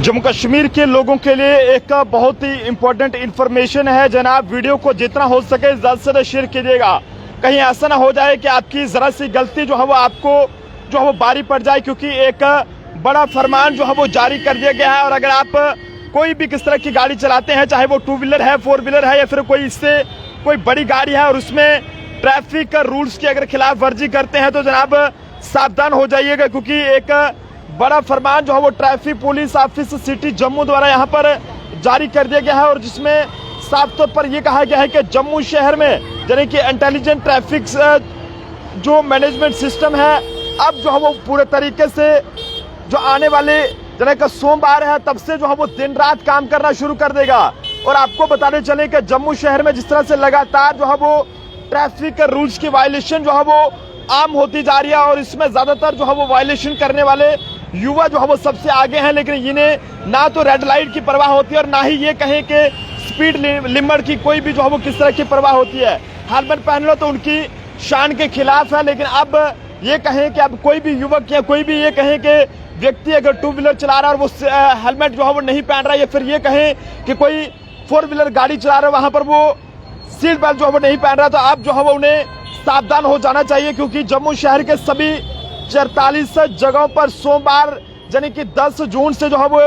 जम्मू कश्मीर के लोगों के लिए एक बहुत ही इम्पोर्टेंट इन्फॉर्मेशन है जनाब। वीडियो को जितना हो सके ज़्यादा से ज़्यादा शेयर कीजिएगा। कहीं ऐसा ना हो जाए कि आपकी ज़रा सी गलती जो है वो आपको जो है वो बारी पड़ जाए, क्योंकि एक बड़ा फरमान जो है वो जारी कर दिया गया है। और अगर आप कोई भी किस तरह की गाड़ी चलाते हैं, चाहे वो 2 व्हीलर है, 4 व्हीलर है या फिर कोई इससे कोई बड़ी गाड़ी है और उसमें ट्रैफिक रूल्स की अगर खिलाफ वर्जी करते हैं तो जनाब सावधान हो जाइएगा, क्योंकि एक बड़ा फरमान जो है वो traffic police office city Jammu द्वारा यहाँ पर जारी कर दिया गया है। और जिसमें साफ तौर पर यह कहा गया है कि जम्मू शहर में यानी कि इंटेलिजेंट ट्रैफिक जो मैनेजमेंट सिस्टम है अब जो है वो पूरे तरीके से जो आने वाले यानी कि सोमवार है तब से जो है वो दिन रात काम करना शुरू कर देगा। और आपको बताने चले कि जम्मू शहर में जिस तरह से लगातार जो है वो ट्रैफिक रूल्स की वायलेशन जो है वो आम होती जा रही है और इसमें ज्यादातर जो है वो वायलेशन करने वाले युवा जो है वो सबसे आगे हैं, लेकिन इन्हें ना तो रेड लाइट की परवाह होती है और ना ही ये कहें कि स्पीड लिमिट की कोई भी जो है वो किस तरह की परवाह होती है। हेलमेट पहन लो तो उनकी शान के खिलाफ है। लेकिन अब ये कहें कि अब कोई भी युवक या कोई भी ये कहें कि व्यक्ति अगर 2 व्हीलर चला रहा है और वो हेलमेट जो है वो नहीं पहन रहा है, या फिर ये कहें कि कोई 4 व्हीलर गाड़ी चला रहा है वहां पर वो सीट बेल्ट जो है वो नहीं पहन रहा, तो आप जो है वो उन्हें सावधान हो जाना चाहिए। क्योंकि जम्मू शहर के सभी 44 जगहों पर सोमवार यानी कि 10 जून से जो है वो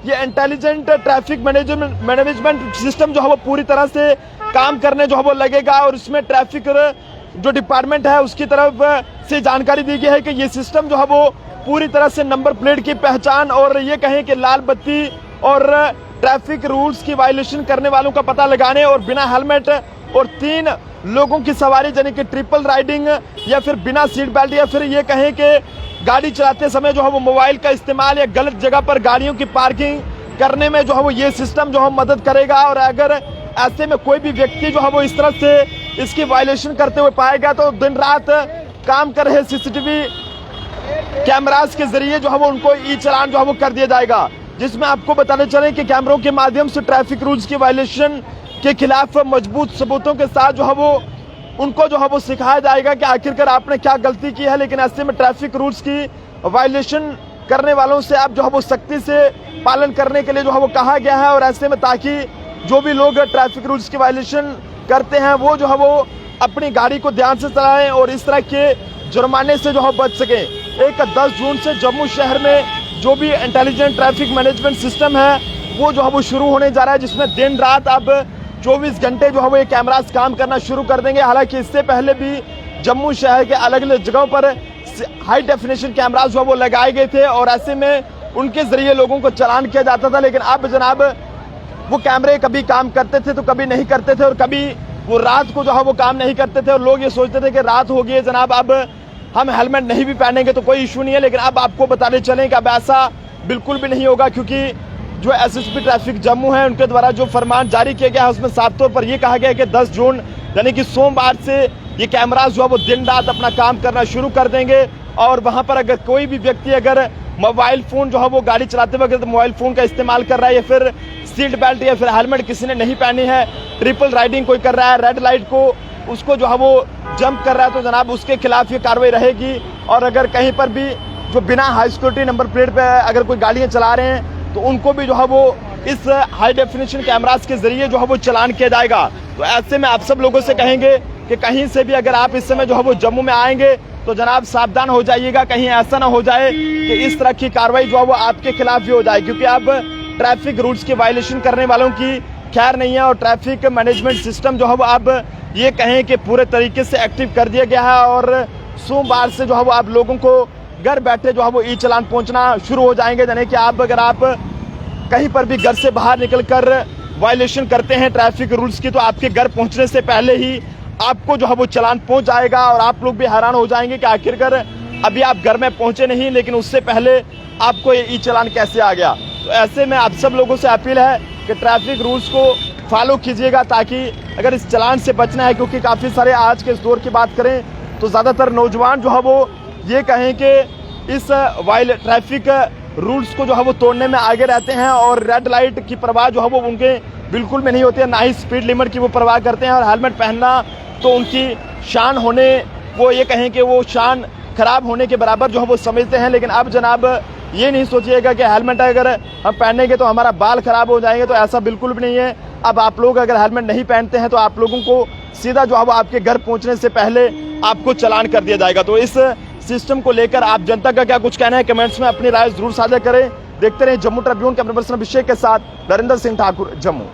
ये इंटेलिजेंट ट्रैफिक मैनेजमेंट सिस्टम जो है वो पूरी तरह से काम करने जो है वो लगेगा। और इसमें ट्रैफिक जो डिपार्टमेंट है उसकी तरफ से जानकारी दी गई है कि ये सिस्टम जो है वो पूरी तरह से नंबर प्लेट की पहचान और ये कहें कि लाल बत्ती और ट्रैफिक रूल्स की वायलेशन करने वालों का पता लगाने और बिना हेलमेट और 3 लोगों की सवारी यानी कि ट्रिपल राइडिंग या फिर बिना सीट बेल्ट या फिर ये कहें कि गाड़ी चलाते समय जो है वो मोबाइल का इस्तेमाल या गलत जगह पर गाड़ियों की पार्किंग करने में जो है वो ये सिस्टम जो है मदद करेगा। और अगर ऐसे में कोई भी व्यक्ति जो है वो इस तरह से इसकी वायलेशन करते हुए पाएगा तो दिन रात काम कर रहे सीसीटीवी कैमरास के जरिए जो है वो उनको ई चालान जो है वो कर दिया जाएगा, जिसमें आपको बताने चले कि कैमरों के माध्यम से ट्रैफिक रूल्स की वायलेशन के खिलाफ मजबूत सबूतों के साथ जो है वो उनको जो है वो सिखाया जाएगा कि आखिरकार आपने क्या गलती की है। लेकिन ऐसे में ट्रैफिक रूल्स की वायलेशन करने वालों से आप जो है वो सख्ती से पालन करने के लिए जो है वो कहा गया है। और ऐसे में ताकि जो भी लोग ट्रैफिक रूल्स की वायलेशन करते हैं वो जो है वो अपनी गाड़ी को ध्यान से चलाएं और इस तरह के जुर्माने से जो है बच सकें। एक 10 जून से जम्मू शहर में जो भी इंटेलिजेंट ट्रैफिक मैनेजमेंट सिस्टम है वो जो है वो शुरू होने जा रहा है, जिसमें दिन रात अब 24 घंटे जो है वो ये कैमरास काम करना शुरू कर देंगे। हालांकि इससे पहले भी जम्मू शहर के अलग अलग जगहों पर हाई डेफिनेशन कैमरास जो है वो लगाए गए थे और ऐसे में उनके जरिए लोगों को चालान किया जाता था। लेकिन अब जनाब वो कैमरे कभी काम करते थे तो कभी नहीं करते थे और कभी वो रात को जो है वो काम नहीं करते थे और लोग ये सोचते थे कि रात हो गई है जनाब अब हम हेलमेट नहीं भी पहनेंगे तो कोई इशू नहीं है। लेकिन अब आपको बताने चलें कि अब ऐसा बिल्कुल भी नहीं होगा, क्योंकि जो एसएसपी ट्रैफिक जम्मू है उनके द्वारा जो फरमान जारी किया गया है उसमें साफ तौर पर यह कहा गया है कि 10 जून यानी कि सोमवार से ये कैमरास जो है वो दिन रात अपना काम करना शुरू कर देंगे। और वहां पर अगर कोई भी व्यक्ति अगर मोबाइल फोन जो है वो गाड़ी चलाते वक्त मोबाइल फोन का इस्तेमाल कर रहा है या फिर सीट बेल्ट या फिर हेलमेट किसी ने नहीं पहनी है, ट्रिपल राइडिंग कोई कर रहा है, रेड लाइट को उसको जो है वो जंप कर रहा है, तो जनाब उसके खिलाफ ये कार्रवाई रहेगी। और अगर कहीं पर भी जो बिना हाई सिक्योरिटी नंबर प्लेट पे अगर कोई गाड़ियां चला रहे हैं तो उनको भी जो है वो इस हाई डेफिनेशन कैमरास के जरिए जो है वो चालान किया जाएगा। तो ऐसे में आप सब लोगों से कहेंगे कि कहीं से भी अगर आप इस समय जो है वो जम्मू में आएंगे तो जनाब सावधान हो जाइएगा, कहीं ऐसा ना हो जाए कि इस तरह की कार्रवाई जो है वो आपके खिलाफ भी हो जाए, क्योंकि अब ट्रैफिक रूल्स की वायलेशन करने वालों की खैर नहीं है। और ट्रैफिक मैनेजमेंट सिस्टम जो है वो अब ये कहें कि पूरे तरीके से एक्टिव कर दिया गया है और सोमवार से जो है वो आप लोगों को घर बैठे जो है वो ई चालान पहुंचना शुरू हो जाएंगे। यानी कि आप अगर आप कहीं पर भी घर से बाहर निकलकर वायलेशन करते हैं ट्रैफिक रूल्स की तो आपके घर पहुंचने से पहले ही आपको जो है वो चालान पहुंच जाएगा और आप लोग भी हैरान हो जाएंगे कि आखिरकार अभी आप घर में पहुंचे नहीं लेकिन उससे पहले आपको ये ई चालान कैसे आ गया। तो ऐसे में आप सब लोगों से अपील है कि ट्रैफिक रूल्स को फॉलो कीजिएगा ताकि अगर इस चालान से बचना है, क्योंकि काफ़ी सारे आज के इस दौर की बात करें तो ज़्यादातर नौजवान जो है वो ये कहें कि इस ट्रैफिक रूल्स को जो है वो तोड़ने में आगे रहते हैं और रेड लाइट की परवाह जो है वो उनके बिल्कुल में नहीं होती है, ना ही स्पीड लिमिट की वो परवाह करते हैं। और हेलमेट पहनना तो उनकी शान होने वो ये कहें कि वो शान खराब होने के बराबर जो है वो समझते हैं। लेकिन अब जनाब ये नहीं सोचिएगा कि हेलमेट अगर हम पहनेंगे तो हमारा बाल खराब हो जाएंगे, तो ऐसा बिल्कुल भी नहीं है। अब आप लोग अगर हेलमेट नहीं पहनते हैं तो आप लोगों को सीधा जो है वो आपके घर पहुंचने से पहले आपको चालान कर दिया जाएगा। तो इस सिस्टम को लेकर आप जनता का क्या कुछ कहना है, कमेंट्स में अपनी राय जरूर साझा करें। देखते रहे जम्मू ट्रिब्यून के अपने पर्सन अभिषेक के साथ नरेंद्र सिंह ठाकुर, जम्मू।